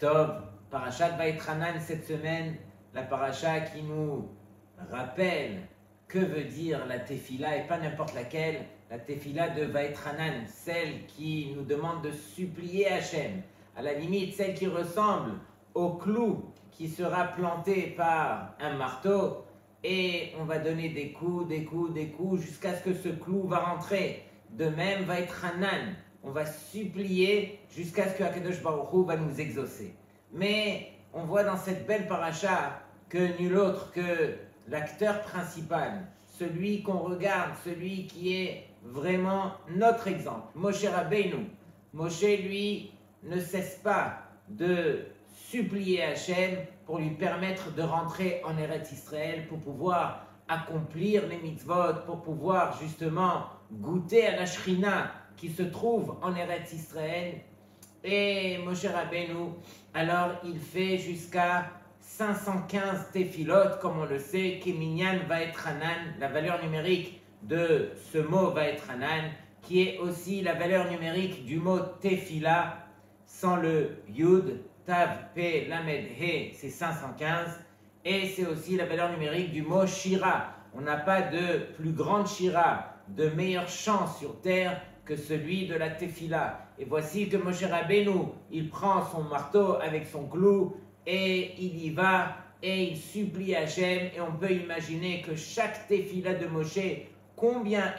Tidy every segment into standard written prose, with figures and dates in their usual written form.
Tov, Parashat Vaïtranan cette semaine, la paracha qui nous rappelle que veut dire la Tefila et pas n'importe laquelle, la Tefila de Vaïtranan, celle qui nous demande de supplier Hachem, à la limite celle qui ressemble au clou qui sera planté par un marteau et on va donner des coups, jusqu'à ce que ce clou va rentrer. De même, Vaïtranan, on va supplier jusqu'à ce que Akadosh Baruch Hu va nous exaucer. Mais on voit dans cette belle paracha que nul autre que l'acteur principal, celui qu'on regarde, celui qui est vraiment notre exemple, Moshe Rabbeinu. Moshe, lui, ne cesse pas de supplier Hachem pour lui permettre de rentrer en Eretz Israël, pour pouvoir accomplir les mitzvot, pour pouvoir justement goûter à la Shrina qui se trouve en Eretz Israël. Et Moshe Rabbeinu, alors il fait jusqu'à 515 tefilot, comme on le sait, Keminyan Vaetranan, la valeur numérique de ce mot Vaetranan, qui est aussi la valeur numérique du mot tefila, sans le yud, tav, pe, lamed, he, c'est 515, et c'est aussi la valeur numérique du mot shira. On n'a pas de plus grande shira, de meilleur chant sur terre que celui de la tefila. Et voici que Moshe Rabbeinu, il prend son marteau avec son clou et il y va et il supplie Hachem. Et on peut imaginer que chaque tefila de Moshe, combien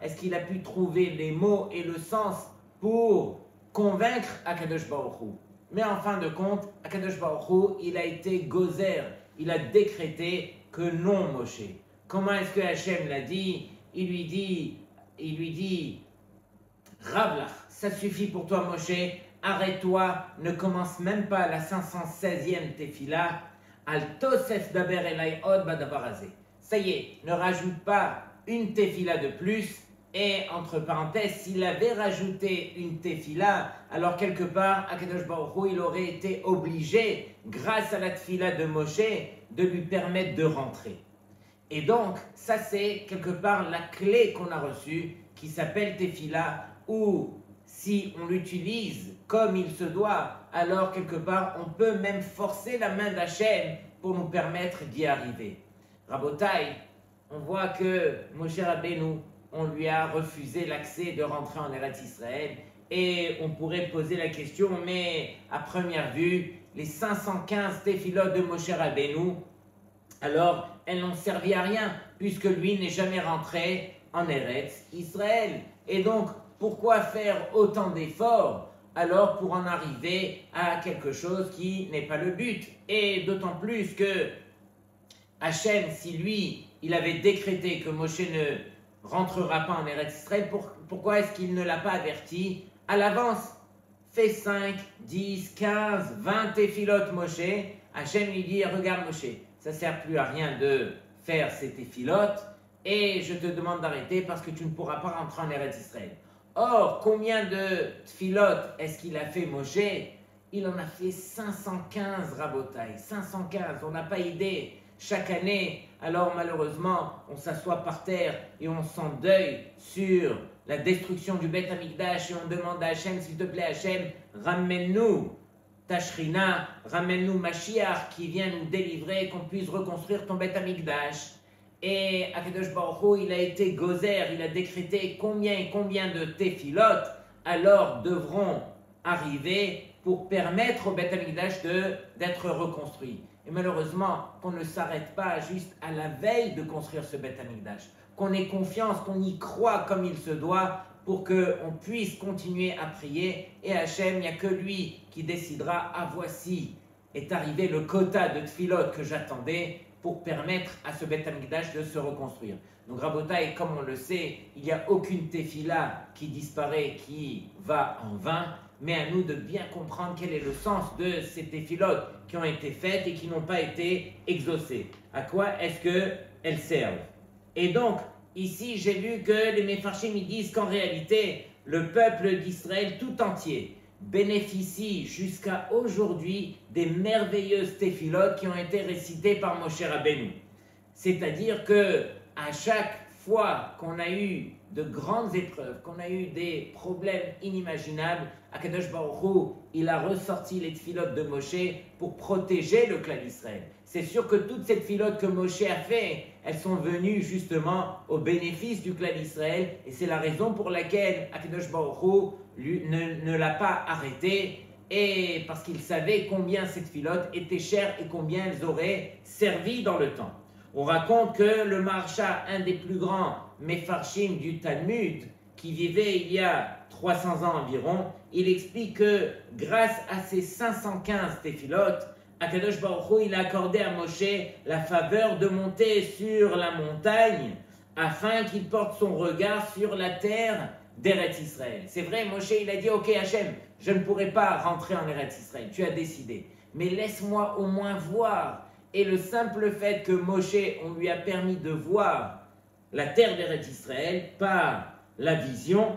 est-ce qu'il a pu trouver les mots et le sens pour convaincre Akadosh Baruch Hu. Mais en fin de compte, Akadosh Baruch Hu, il a été gozer, il a décrété que non Moshe. Comment est-ce que Hachem l'a dit? Il lui dit, Ravlach, ça suffit pour toi Moshe, arrête-toi, ne commence même pas la 516e tefila, al tosef daber elai od badabarazé. Ça y est, ne rajoute pas une tefila de plus, et entre parenthèses, s'il avait rajouté une tefila, alors quelque part, Akadosh Baruch Hu, il aurait été obligé, grâce à la tefila de Moshe, de lui permettre de rentrer. Et donc, ça c'est quelque part la clé qu'on a reçue, qui s'appelle tefila, ou si on l'utilise comme il se doit, alors quelque part, on peut même forcer la main d'Hachem pour nous permettre d'y arriver. Rabotai, on voit que Moshe Rabbeinu, on lui a refusé l'accès de rentrer en Eretz Israël, et on pourrait poser la question, mais à première vue, les 515 tefilot de Moshe Rabbeinu, alors elles n'ont servi à rien, puisque lui n'est jamais rentré en Eretz Israël. Et donc, pourquoi faire autant d'efforts alors pour en arriver à quelque chose qui n'est pas le but? Et d'autant plus que Hachem, si lui, il avait décrété que Moshe ne rentrera pas en Eretz Israël, pourquoi est-ce qu'il ne l'a pas averti à l'avance? Fais 5, 10, 15, 20 tefilot Moshe. Hachem lui dit, regarde Moshe, ça ne sert plus à rien de faire ces tefilot et je te demande d'arrêter parce que tu ne pourras pas rentrer en Eretz Israël. Or, combien de tefilot est-ce qu'il a fait Moshe? Il en a fait 515 rabotai, 515, on n'a pas idée. Chaque année, alors malheureusement, on s'assoit par terre et on s'endeuille sur la destruction du Beth Amikdash et on demande à Hachem, s'il te plaît Hachem, ramène-nous ta Shrina, ramène-nous Mashiach qui vient nous délivrer, qu'on puisse reconstruire ton Beth Amikdash. Et Akadosh Baruch Hu, il a été gozer, il a décrété combien de tefilot alors devront arriver pour permettre au Beth Amikdash d'être reconstruit. Et malheureusement, qu'on ne s'arrête pas juste à la veille de construire ce Beth Amikdash, qu'on ait confiance, qu'on y croit comme il se doit pour qu'on puisse continuer à prier. Et Hachem, il n'y a que lui qui décidera, ah voici est arrivé le quota de tefilot que j'attendais pour permettre à ce Beth Amikdash de se reconstruire. Donc Rabotai, comme on le sait, il n'y a aucune tefila qui disparaît, qui va en vain, mais à nous de bien comprendre quel est le sens de ces tefilot qui ont été faites et qui n'ont pas été exaucées. À quoi est-ce qu'elles servent? Et donc, ici, j'ai vu que les Mefarshim ils disent qu'en réalité, le peuple d'Israël tout entier bénéficie jusqu'à aujourd'hui des merveilleuses tefilot qui ont été récitées par Moshe Rabbeinu. C'est-à-dire que à chaque fois qu'on a eu de grandes épreuves, qu'on a eu des problèmes inimaginables, Akadosh Baruch Hu, il a ressorti les tfilotes de Moshe pour protéger le clan d'Israël. C'est sûr que toutes ces tfilotes que Moshe a fait, elles sont venues justement au bénéfice du clan d'Israël, et c'est la raison pour laquelle Akadosh Baruch Hu ne l'a pas arrêté, et parce qu'il savait combien ces tfilotes étaient chères et combien elles auraient servi dans le temps. On raconte que le Maharsha, un des plus grands Mefarshim du Talmud, qui vivait il y a 300 ans environ, il explique que grâce à ces 515 téphilotes, Akadosh Baruch Hu, il a accordé à Moshe la faveur de monter sur la montagne afin qu'il porte son regard sur la terre d'Eretz Israël. C'est vrai, Moshe, il a dit, ok Hachem, je ne pourrai pas rentrer en Eretz Israël, tu as décidé, mais laisse-moi au moins voir. Et le simple fait que Moshe, on lui a permis de voir la terre d'Eretz Israël par la vision,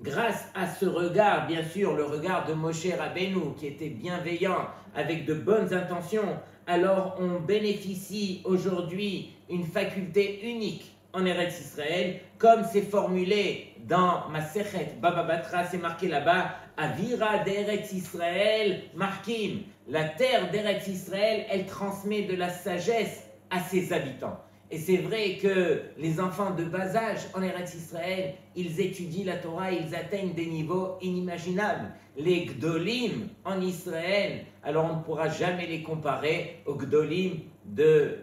grâce à ce regard, bien sûr, le regard de Moshe Rabbeinu, qui était bienveillant, avec de bonnes intentions, alors on bénéficie aujourd'hui une faculté unique en Eretz Israël, comme c'est formulé dans Masechet Baba Batra, c'est marqué là-bas, Avira d'Eretz Israël Markim. La terre d'Eretz Israël, elle transmet de la sagesse à ses habitants. Et c'est vrai que les enfants de bas âge en Eretz Israël, ils étudient la Torah, ils atteignent des niveaux inimaginables. Les Gdolim en Israël, alors on ne pourra jamais les comparer aux Gdolim de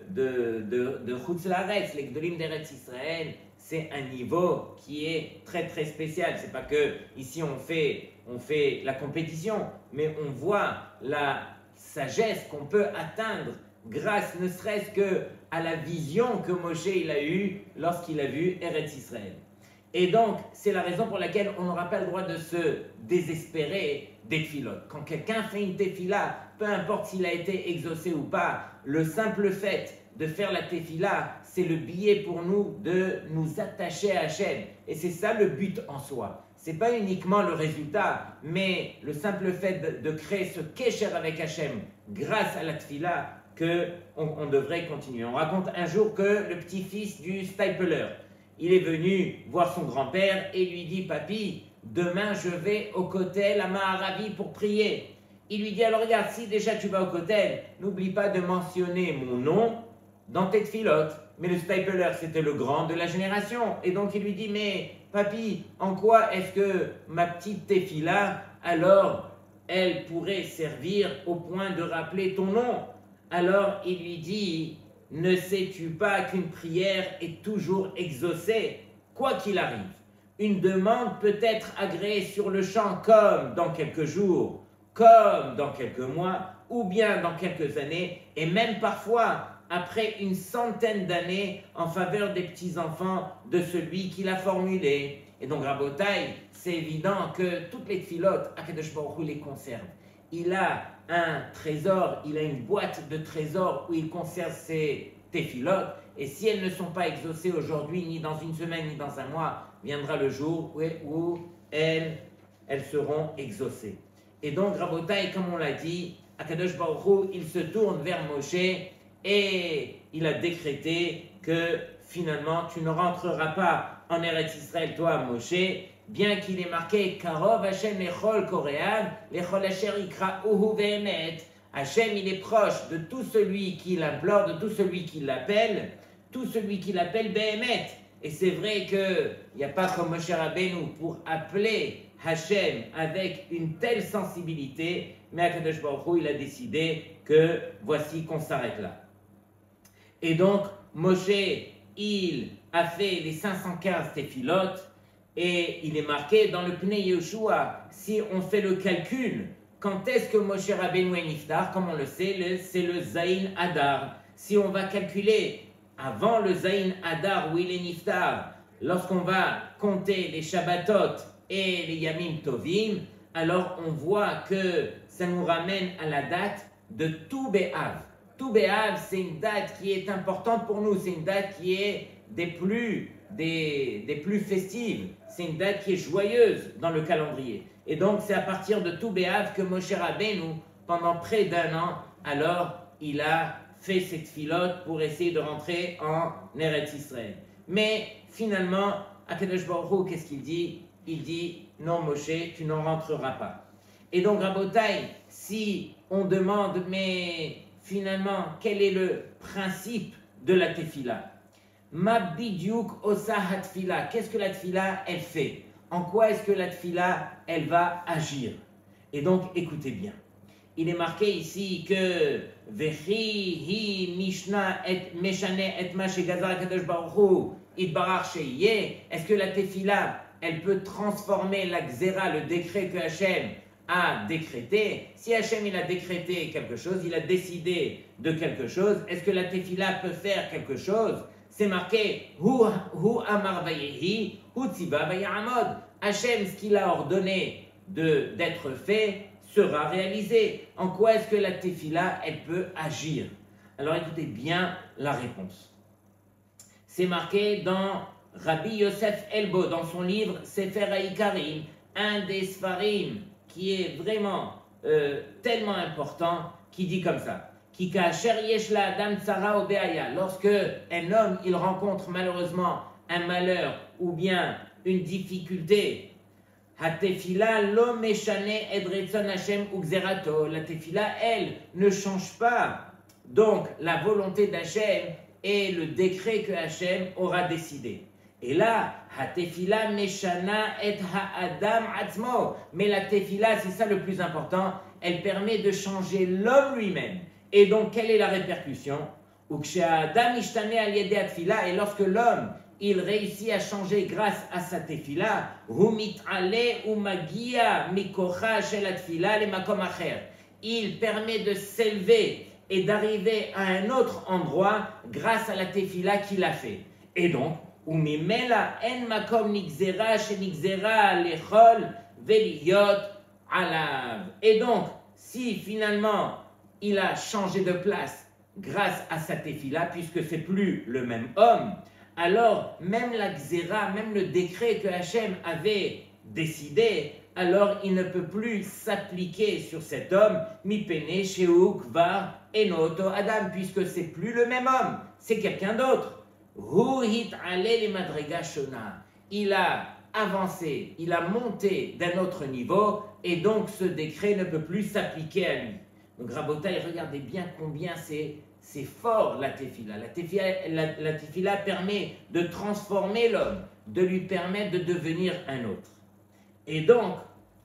Chutz Laaretz. Les Gdolim d'Eretz Israël, c'est un niveau qui est très très spécial. C'est pas que ici on fait la compétition, mais on voit la sagesse qu'on peut atteindre grâce ne serait-ce que à la vision que Moshe il a eue lorsqu'il a vu Eretz Israël. Et donc, c'est la raison pour laquelle on n'aura pas le droit de se désespérer des tfilotes. Quand quelqu'un fait une tefila, peu importe s'il a été exaucé ou pas, le simple fait de faire la tefila, c'est le billet pour nous de nous attacher à Hachem. Et c'est ça le but en soi. Ce n'est pas uniquement le résultat, mais le simple fait de créer ce kesher avec Hachem grâce à la tefila, qu'on devrait continuer. On raconte un jour que le petit-fils du Stapler, il est venu voir son grand-père et lui dit « Papy, demain je vais au Kotel à Maharavi pour prier. » Il lui dit « Alors regarde, si déjà tu vas au Kotel, n'oublie pas de mentionner mon nom dans tes tfilotes. » Mais le Stapler, c'était le grand de la génération. Et donc il lui dit « Mais papy, en quoi est-ce que ma petite tefila, alors, elle pourrait servir au point de rappeler ton nom ?» Alors il lui dit, ne sais-tu pas qu'une prière est toujours exaucée, quoi qu'il arrive. Une demande peut être agréée sur le champ comme dans quelques jours, comme dans quelques mois, ou bien dans quelques années, et même parfois après une centaine d'années en faveur des petits-enfants de celui qui l'a formulé. Et donc Rabotai, c'est évident que toutes les tfilotes, Akadosh Baruch Hu les conserve. Il a un trésor, il a une boîte de trésors où il conserve ses téphilotes, et si elles ne sont pas exaucées aujourd'hui, ni dans une semaine, ni dans un mois, viendra le jour où elles seront exaucées. Et donc, Rabotai, comme on l'a dit, Akadosh Baruch Hu, il se tourne vers Moshe, et il a décrété que finalement, tu ne rentreras pas en Eretz Israël, toi, Moshe, bien qu'il ait marqué Karov Hashem Echol Korean, Lechol Asher Ikra Uhu Ve'emet. Hashem, il est proche de tout celui qui l'implore, de tout celui qui l'appelle Be'emet. Et c'est vrai qu'il n'y a pas comme Moshe Rabbeinu pour appeler Hashem avec une telle sensibilité, mais Akadosh Baruch Hu, il a décidé que voici qu'on s'arrête là. Et donc, Moshe, il a fait les 515 téphilotes, et il est marqué dans le Pnei Yehoshua, si on fait le calcul, quand est-ce que Moshe Rabbeinu est niftar, comme on le sait, c'est le Zayin Adar. Si on va calculer avant le Zayin Adar où il est niftar, lorsqu'on va compter les Shabbatot et les Yamim Tovim, alors on voit que ça nous ramène à la date de Tu B'Av. Tu B'Av, c'est une date qui est importante pour nous, c'est une date qui est des plus festives. C'est une date qui est joyeuse dans le calendrier. Et donc, c'est à partir de Tu B'Av que Moshe Rabbeinu, pendant près d'un an, alors, il a fait cette filote pour essayer de rentrer en Eretz Israël. Mais finalement, Akadosh Baruch Hu, qu'est-ce qu'il dit? Il dit, non Moshe, tu n'en rentreras pas. Et donc, Rabotai, si on demande, mais finalement, quel est le principe de la tefila? Ma bidyuk osa hatfila. Qu'est-ce que la tefila, elle fait? En quoi est-ce que la tefila, elle va agir? Et donc, écoutez bien. Il est marqué ici que Vechi hi mishna et meshane et ma shegazar kadosh baruch hu itbarach sheyeh. Est-ce que la tefila, elle peut transformer la xéra, le décret que Hachem a décrété? Si Hachem il a décrété quelque chose, il a décidé de quelque chose, est-ce que la tefila peut faire quelque chose? C'est marqué Hu amar vayehi, Hu tziva vayamod. Hachem, ce qu'il a ordonné d'être fait, sera réalisé. En quoi est-ce que la tefila, elle peut agir? Alors écoutez bien la réponse. C'est marqué dans Rabbi Yosef Elbo, dans son livre Sefer HaIkarim, un des Sfarim qui est vraiment tellement important, qui dit comme ça. Lorsque un homme il rencontre malheureusement un malheur ou bien une difficulté, la tefila, elle, ne change pas donc la volonté d'Hachem et le décret que Hachem aura décidé. Et là, tefila meshana et ha'adam atzmo. Mais la tefila, c'est ça le plus important, elle permet de changer l'homme lui-même. Et donc, quelle est la répercussion? Et lorsque l'homme il réussit à changer grâce à sa tefila, il permet de s'élever et d'arriver à un autre endroit grâce à la tefila qu'il a fait. Et donc, et donc, si finalement il a changé de place grâce à sa tefila, puisque c'est plus le même homme, alors même la xéra, même le décret que Hachem avait décidé, alors il ne peut plus s'appliquer sur cet homme, mipene shehu kvar enoto adam, puisque c'est plus le même homme, c'est quelqu'un d'autre. Ruhit ale le madrega shona. Il a avancé, il a monté d'un autre niveau, et donc ce décret ne peut plus s'appliquer à lui. Donc Rabotai, regardez bien combien c'est fort la tefila. La tefila permet de transformer l'homme, de lui permettre de devenir un autre. Et donc,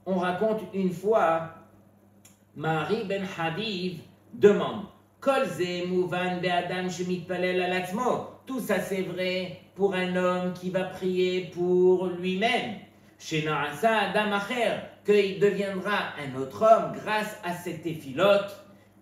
on raconte une fois, Marie ben Haviv demande, Kol ze mouvan be'adam shemitpalel al atzmo. Tout ça c'est vrai pour un homme qui va prier pour lui-même. Shena'asa adam acher, qu'il deviendra un autre homme grâce à cette tefilot,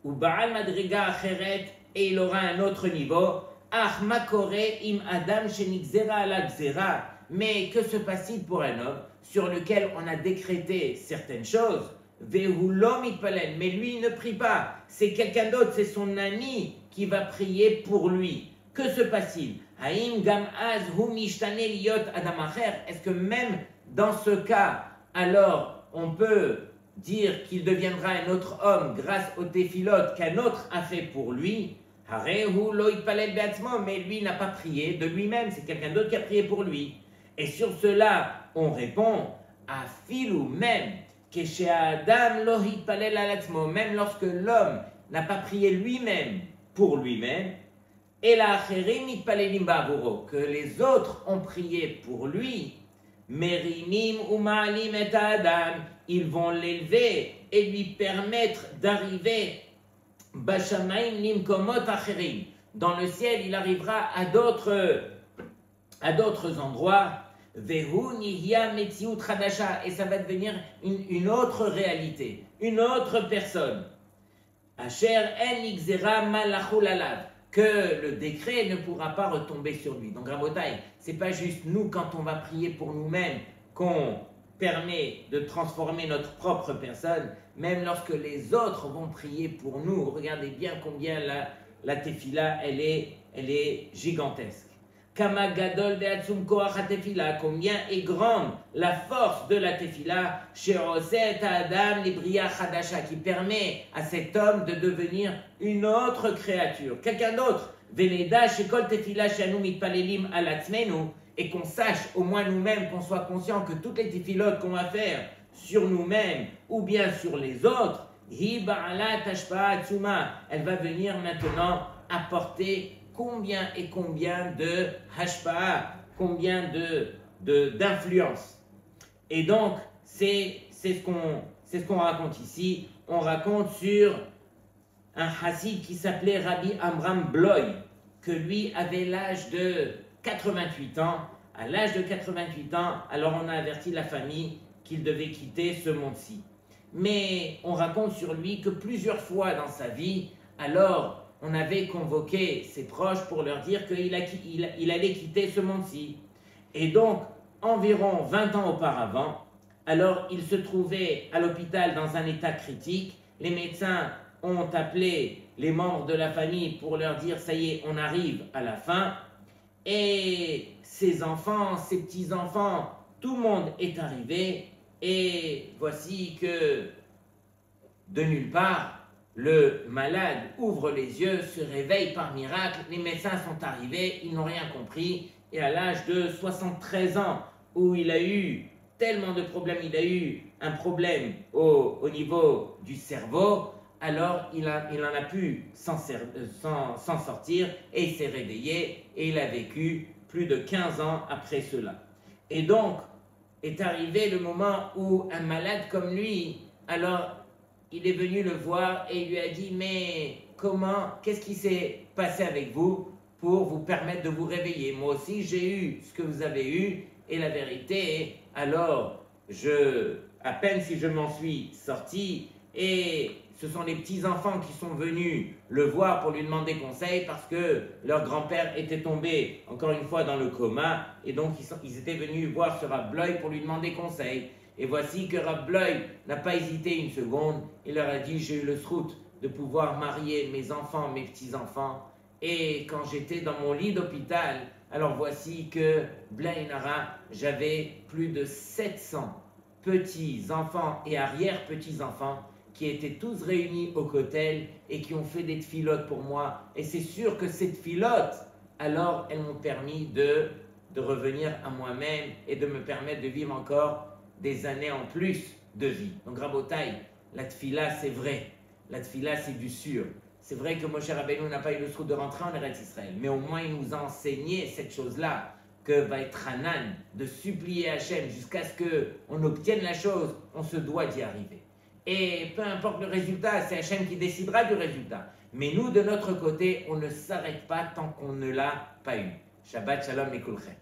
ou ba'al madriga acheret, et il aura un autre niveau. Ach makore im adam shenigzera ala gzera. Mais que se passe-t-il pour un homme sur lequel on a décrété certaines choses? Vehu lo mitpalel, mais lui il ne prie pas. C'est quelqu'un d'autre, c'est son ami qui va prier pour lui. Que se passe-t-il? Haim gam az hu mishtane liot adam acher. Est-ce que même dans ce cas, alors on peut dire qu'il deviendra un autre homme grâce au tefilot qu'un autre a fait pour lui? Mais lui n'a pas prié de lui-même, c'est quelqu'un d'autre qui a prié pour lui. Et sur cela, on répond à filou même que chez Adam même lorsque l'homme n'a pas prié lui-même pour lui-même, et la que les autres ont prié pour lui, Merinim ou Ma'alim et Adam, ils vont l'élever et lui permettre d'arriver Bashamaim nimkomot acherim. Dans le ciel, il arrivera à d'autres endroits. Vehu nihya metziut chadasha, et ça va devenir une autre réalité, une autre personne. Asher en nixera malachul alav, que le décret ne pourra pas retomber sur lui. Donc Rabotai, c'est pas juste nous quand on va prier pour nous-mêmes qu'on permet de transformer notre propre personne, même lorsque les autres vont prier pour nous. Regardez bien combien la tefila, elle est gigantesque. Kama gadol be'atzum koach ha-tefila, combien est grande la force de la tefila, she'oset ha'adam libriya chadasha, qui permet à cet homme de devenir une autre créature, quelqu'un d'autre. Veneda shekol tefila she'anu mitpalelim al atzmenu, et qu'on sache au moins nous-mêmes, qu'on soit conscient que toutes les tefilotes qu'on va faire sur nous-mêmes ou bien sur les autres, hi ba'alat hashpa'a atzuma, elle va venir maintenant apporter combien et combien de hashpa'a, combien d'influence. Et donc, c'est ce qu'on raconte ici. On raconte sur un chassid qui s'appelait Rabbi Amram Bloy, que lui avait l'âge de 88 ans. À l'âge de 88 ans, alors on a averti la famille qu'il devait quitter ce monde-ci. Mais on raconte sur lui que plusieurs fois dans sa vie, alors on avait convoqué ses proches pour leur dire qu'il allait quitter ce monde-ci. Et donc, environ 20 ans auparavant, alors il se trouvait à l'hôpital dans un état critique. Les médecins ont appelé les membres de la famille pour leur dire « ça y est, on arrive à la fin ». Et ses enfants, ses petits-enfants, tout le monde est arrivé. Et voici que, de nulle part, le malade ouvre les yeux, se réveille par miracle, les médecins sont arrivés, ils n'ont rien compris, et à l'âge de 73 ans, où il a eu tellement de problèmes, il a eu un problème au niveau du cerveau, alors il en a pu s'en sortir, et il s'est réveillé, et il a vécu plus de 15 ans après cela. Et donc, est arrivé le moment où un malade comme lui, alors il est venu le voir et il lui a dit « mais qu'est-ce qui s'est passé avec vous pour vous permettre de vous réveiller? Moi aussi j'ai eu ce que vous avez eu et la vérité, alors à peine si je m'en suis sorti et ce sont les petits-enfants qui sont venus le voir pour lui demander conseil parce que leur grand-père était tombé encore une fois dans le coma et donc ils étaient venus voir ce Rav Bloy pour lui demander conseil. Et voici que Rav Bloy n'a pas hésité une seconde, il leur a dit « j'ai eu le srout de pouvoir marier mes enfants, mes petits-enfants et quand j'étais dans mon lit d'hôpital, alors voici que Blainara, j'avais plus de 700 petits-enfants et arrière-petits-enfants qui étaient tous réunis au kotel et qui ont fait des tfilotes pour moi. Et c'est sûr que ces tfilotes, alors elles m'ont permis de revenir à moi-même et de me permettre de vivre encore des années en plus de vie. Donc Rabotai, la tfila c'est vrai, la tfila c'est du sûr. C'est vrai que Moshe Rabbeinu n'a pas eu le souhait de rentrer en Eretz Israël, mais au moins il nous a enseigné cette chose-là, que va être Hanan, de supplier Hachem jusqu'à ce qu'on obtienne la chose, on se doit d'y arriver. Et peu importe le résultat, c'est Hachem qui décidera du résultat. Mais nous, de notre côté, on ne s'arrête pas tant qu'on ne l'a pas eu. Shabbat Shalom et Kulchem.